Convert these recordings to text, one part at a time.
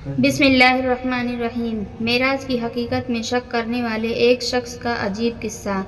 بسم اللہ الرحمن الرحیم۔ معراج کی حقیقت میں شک کرنے والے ایک شخص کا عجیب قصہ۔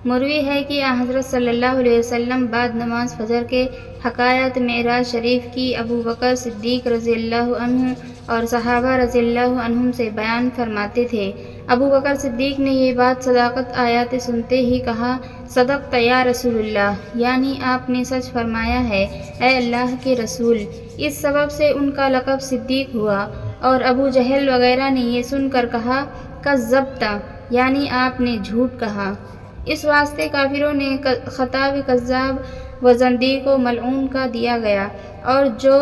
مروی ہے کہ حضرت صلی اللہ علیہ وسلم بعد نماز فجر کے حکایت معراج شریف کی ابو بکر صدیق رضی اللہ عنہ اور صحابہ رضی اللہ عنہم سے بیان فرماتے تھے۔ ابو بکر صدیق نے یہ بات صداقت آیات سنتے ہی کہا، صدقت یا رسول اللہ، یعنی آپ نے سچ فرمایا ہے اے اللہ کے رسول۔ اس سبب سے ان کا لقب صدیق ہوا۔ اور ابو جہل وغیرہ نے یہ سن کر کہا، کذبت، یعنی آپ نے جھوٹ کہا۔ اس واسطے کافروں نے خطاب کذاب و زندیق و ملعون کا دیا گیا، اور جو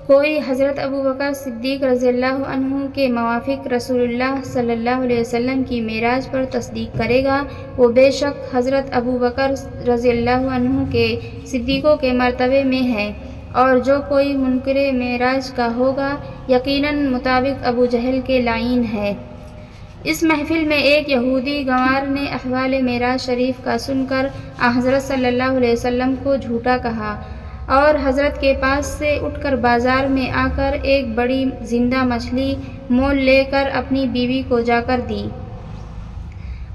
کوئی حضرت ابو بکر صدیق رضی اللہ عنہ کے موافق رسول اللہ صلی اللہ علیہ وسلم کی معراج پر تصدیق کرے گا، وہ بے شک حضرت ابو بکر رضی اللہ عنہ کے صدیقوں کے مرتبے میں ہے، اور جو کوئی منکر معراج کا ہوگا یقیناً مطابق ابو جہل کے لعین ہے۔ اس محفل میں ایک یہودی گنوار نے احوال معراج شریف کا سن کر حضرت صلی اللہ علیہ وسلم کو جھوٹا کہا، اور حضرت کے پاس سے اٹھ کر بازار میں آ کر ایک بڑی زندہ مچھلی مول لے کر اپنی بیوی کو جا کر دی،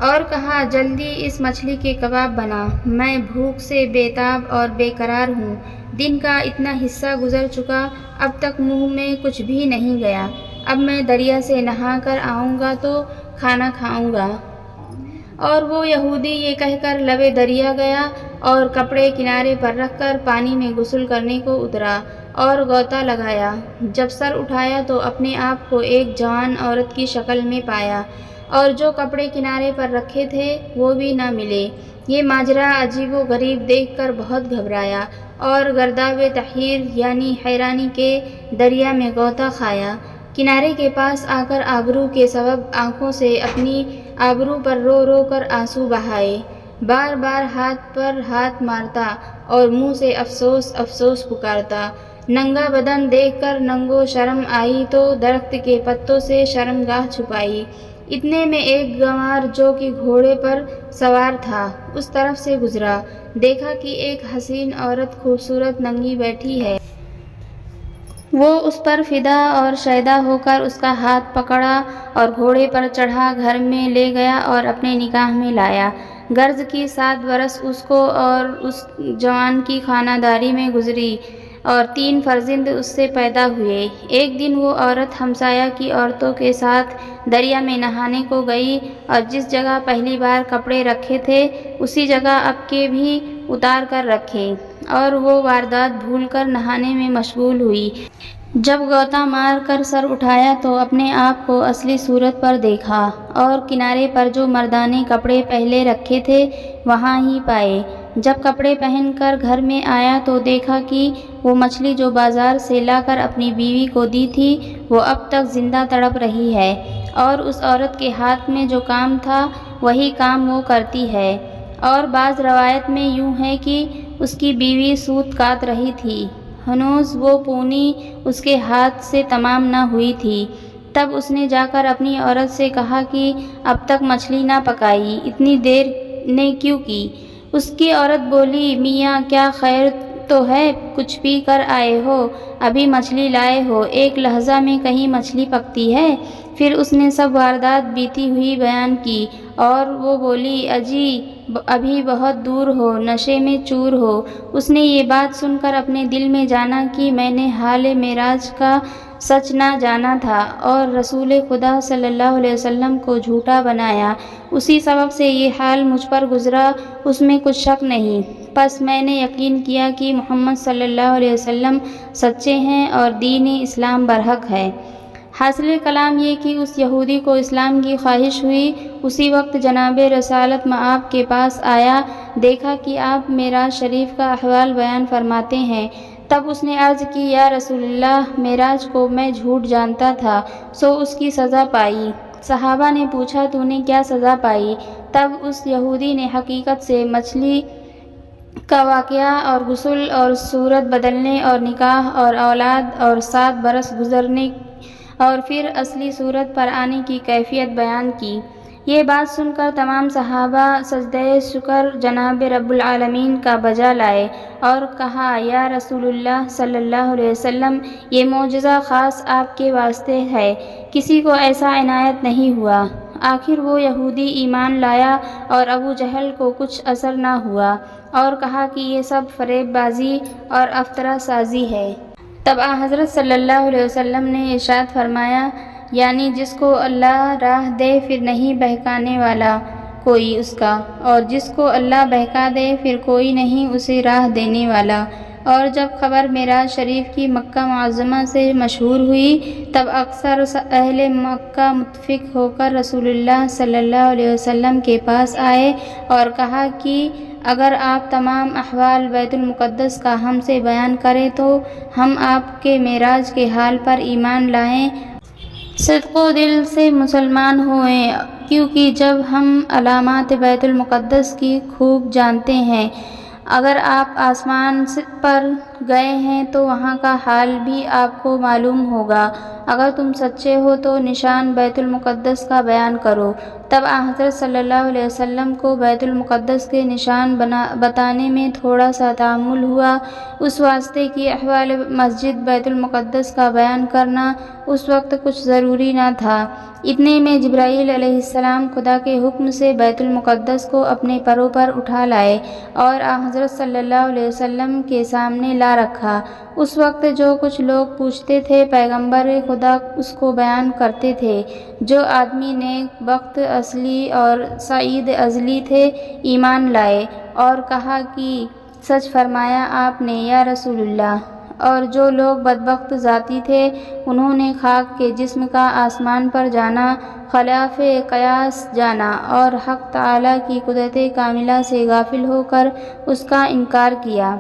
اور کہا جلدی اس مچھلی کے کباب بنا، میں بھوک سے بے تاب اور بے قرار ہوں، دن کا اتنا حصہ گزر چکا، اب تک منہ میں کچھ بھی نہیں گیا، اب میں دریا سے نہا کر آؤں گا تو کھانا کھاؤں گا۔ اور وہ یہودی یہ کہہ کر لبے دریا گیا اور کپڑے کنارے پر رکھ کر پانی میں غسل کرنے کو اترا اور غوطہ لگایا۔ جب سر اٹھایا تو اپنے آپ کو ایک جوان عورت کی شکل میں پایا، اور جو کپڑے کنارے پر رکھے تھے وہ بھی نہ ملے۔ یہ ماجرا عجیب و غریب دیکھ کر بہت گھبرایا، اور گرداب تحیر یعنی حیرانی کے دریا میں غوطہ کھایا۔ کنارے کے پاس آ کر آبرو کے سبب آنکھوں سے اپنی آبرو پر رو رو کر آنسو بہائے، بار بار ہاتھ پر ہاتھ مارتا اور منہ سے افسوس افسوس پکارتا۔ ننگا بدن دیکھ کر ننگو شرم آئی تو درخت کے پتوں سے شرمگاہ چھپائی۔ اتنے میں ایک گنوار جو کہ گھوڑے پر سوار تھا اس طرف سے گزرا، دیکھا کہ ایک حسین عورت خوبصورت ننگی بیٹھی ہے۔ وہ اس پر فدا اور شیدا ہو کر اس کا ہاتھ پکڑا اور گھوڑے پر چڑھا گھر میں لے گیا اور اپنے نکاح میں لایا۔ غرض کی 7 برس اس کو اور اس جوان کی خانہ داری میں گزری، اور 3 فرزند اس سے پیدا ہوئے۔ ایک دن وہ عورت ہمسایہ کی عورتوں کے ساتھ دریا میں نہانے کو گئی، اور جس جگہ پہلی بار کپڑے رکھے تھے اسی جگہ اب کے بھی اتار کر رکھے، اور وہ واردات بھول کر نہانے میں مشغول ہوئی۔ جب غوطہ مار کر سر اٹھایا تو اپنے آپ کو اصلی صورت پر دیکھا، اور کنارے پر جو مردانے کپڑے پہلے رکھے تھے وہاں ہی پائے۔ جب کپڑے پہن کر گھر میں آیا تو دیکھا کہ وہ مچھلی جو بازار سے لا کر اپنی بیوی کو دی تھی وہ اب تک زندہ تڑپ رہی ہے، اور اس عورت کے ہاتھ میں جو کام تھا وہی کام وہ کرتی ہے۔ اور بعض روایت میں یوں ہے کہ اس کی بیوی سوت کاٹ رہی تھی، ہنوز وہ پونی اس کے ہاتھ سے تمام نہ ہوئی تھی۔ تب اس نے جا کر اپنی عورت سے کہا کہ اب تک مچھلی نہ پکائی، اتنی دیر نے کیوں کی؟ اس کی عورت بولی، میاں کیا خیر تو ہے، کچھ پی کر آئے ہو، ابھی مچھلی لائے ہو، ایک لحظہ میں کہیں مچھلی پکتی ہے؟ پھر اس نے سب واردات بیتی ہوئی بیان کی، اور وہ بولی، اجی ابھی بہت دور ہو، نشے میں چور ہو۔ اس نے یہ بات سن کر اپنے دل میں جانا کہ میں نے حال معراج کا سچ نہ جانا تھا اور رسول خدا صلی اللہ علیہ وسلم کو جھوٹا بنایا، اسی سبب سے یہ حال مجھ پر گزرا، اس میں کچھ شک نہیں۔ پس میں نے یقین کیا کہ محمد صلی اللہ علیہ وسلم سچے ہیں اور دین اسلام برحق ہے۔ حاصل کلام یہ کہ اس یہودی کو اسلام کی خواہش ہوئی، اسی وقت جناب رسالت مآب کے پاس آیا، دیکھا کہ آپ معراج شریف کا احوال بیان فرماتے ہیں۔ تب اس نے عرض کی، یا رسول اللہ، معراج کو میں جھوٹ جانتا تھا، سو اس کی سزا پائی۔ صحابہ نے پوچھا، تو نے کیا سزا پائی؟ تب اس یہودی نے حقیقت سے مچھلی کا واقعہ اور غسل اور صورت بدلنے اور نکاح اور اولاد اور 7 برس گزرنے اور پھر اصلی صورت پر آنے کی کیفیت بیان کی۔ یہ بات سن کر تمام صحابہ سجدہ شکر جناب رب العالمین کا بجا لائے اور کہا یا رسول اللہ صلی اللہ علیہ وسلم، یہ معجزہ خاص آپ کے واسطے ہے، کسی کو ایسا عنایت نہیں ہوا۔ آخر وہ یہودی ایمان لایا اور ابو جہل کو کچھ اثر نہ ہوا اور کہا کہ یہ سب فریب بازی اور افطرہ سازی ہے۔ تب حضرت صلی اللہ علیہ وسلم نے ارشاد فرمایا، یعنی جس کو اللہ راہ دے پھر نہیں بہکانے والا کوئی اس کا، اور جس کو اللہ بہکا دے پھر کوئی نہیں اسے راہ دینے والا۔ اور جب خبر معراج شریف کی مکہ معظمہ سے مشہور ہوئی تب اکثر اہل مکہ متفق ہو کر رسول اللہ صلی اللہ علیہ وسلم کے پاس آئے اور کہا کہ اگر آپ تمام احوال بیت المقدس کا ہم سے بیان کریں تو ہم آپ کے معراج کے حال پر ایمان لائیں، صدق و دل سے مسلمان ہوئیں، کیونکہ جب ہم علامات بیت المقدس کی خوب جانتے ہیں، اگر آپ آسمان پر گئے ہیں تو وہاں کا حال بھی آپ کو معلوم ہوگا، اگر تم سچے ہو تو نشان بیت المقدس کا بیان کرو۔ تب حضرت صلی اللہ علیہ وسلم کو بیت المقدس کے نشان بتانے میں تھوڑا سا تعمل ہوا، اس واسطے کہ احوال مسجد بیت المقدس کا بیان کرنا اس وقت کچھ ضروری نہ تھا۔ اتنے میں جبرائیل علیہ السلام خدا کے حکم سے بیت المقدس کو اپنے پروں پر اٹھا لائے اور حضرت صلی اللہ علیہ وسلم کے سامنے لا رکھا۔ اس وقت جو کچھ لوگ پوچھتے تھے پیغمبر خدا اس کو بیان کرتے تھے۔ جو آدمی نیک بخت اصلی اور سعید ازلی تھے ایمان لائے اور کہا کہ سچ فرمایا آپ نے یا رسول اللہ، اور جو لوگ بدبخت ذاتی تھے انہوں نے خاک کے جسم کا آسمان پر جانا، خلاف قیاس جانا اور حق تعالیٰ کی قدرت کاملہ سے غافل ہو کر اس کا انکار کیا۔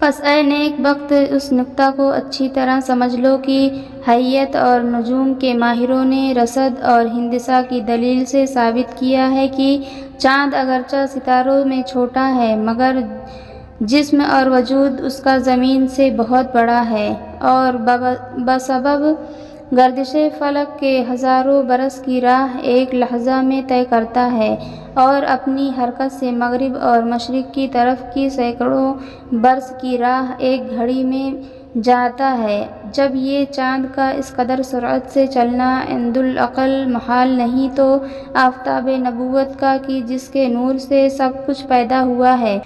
پس اے نیک بخت، اس نکتہ کو اچھی طرح سمجھ لو کہ حیت اور نجوم کے ماہروں نے رصد اور ہندسہ کی دلیل سے ثابت کیا ہے کہ چاند اگرچہ ستاروں میں چھوٹا ہے مگر جسم اور وجود اس کا زمین سے بہت بڑا ہے، اور بسبب گردش فلک کے ہزاروں برس کی راہ ایک لحظہ میں طے کرتا ہے اور اپنی حرکت سے مغرب اور مشرق کی طرف کی سینکڑوں برس کی راہ ایک گھڑی میں جاتا ہے۔ جب یہ چاند کا اس قدر سرعت سے چلنا عند العقل محال نہیں تو آفتاب نبوت کا کہ جس کے نور سے سب کچھ پیدا ہوا ہے،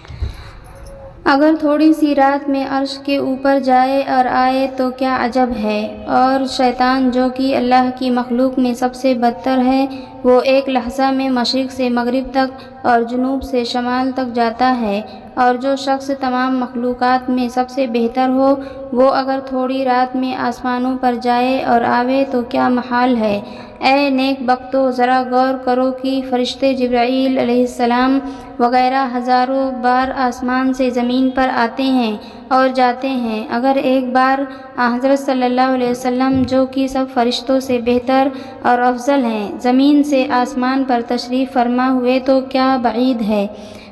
اگر تھوڑی سی رات میں عرش کے اوپر جائے اور آئے تو کیا عجب ہے۔ اور شیطان جو کہ اللہ کی مخلوق میں سب سے بدتر ہے، وہ ایک لحظہ میں مشرق سے مغرب تک اور جنوب سے شمال تک جاتا ہے، اور جو شخص تمام مخلوقات میں سب سے بہتر ہو وہ اگر تھوڑی رات میں آسمانوں پر جائے اور آوے تو کیا محال ہے۔ اے نیک بختو، ذرا غور کرو کہ فرشتے جبرائیل علیہ السلام وغیرہ ہزاروں بار آسمان سے زمین پر آتے ہیں اور جاتے ہیں، اگر ایک بار حضرت صلی اللہ علیہ وسلم جو کہ سب فرشتوں سے بہتر اور افضل ہیں زمین سے آسمان پر تشریف فرما ہوئے تو کیا بعید ہے۔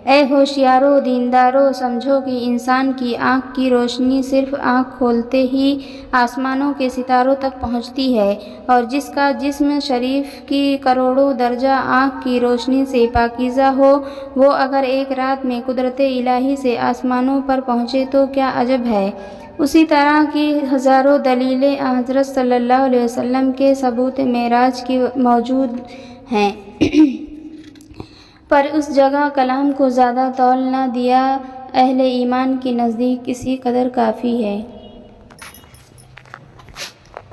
اے ہوشیارو دیندارو، سمجھو کہ انسان کی آنکھ کی روشنی صرف آنکھ کھولتے ہی آسمانوں کے ستاروں تک پہنچتی ہے، اور جس کا جسم شریف کی کروڑوں درجہ آنکھ کی روشنی سے پاکیزہ ہو وہ اگر ایک رات میں قدرت الہی سے آسمانوں پر پہنچے تو کیا عجب ہے۔ اسی طرح کی ہزاروں دلیلیں حضرت صلی اللہ علیہ وسلم کے ثبوت معراج کی موجود ہیں، پر اس جگہ کلام کو زیادہ طول نہ دیا، اہل ایمان کے نزدیک اسی قدر کافی ہے۔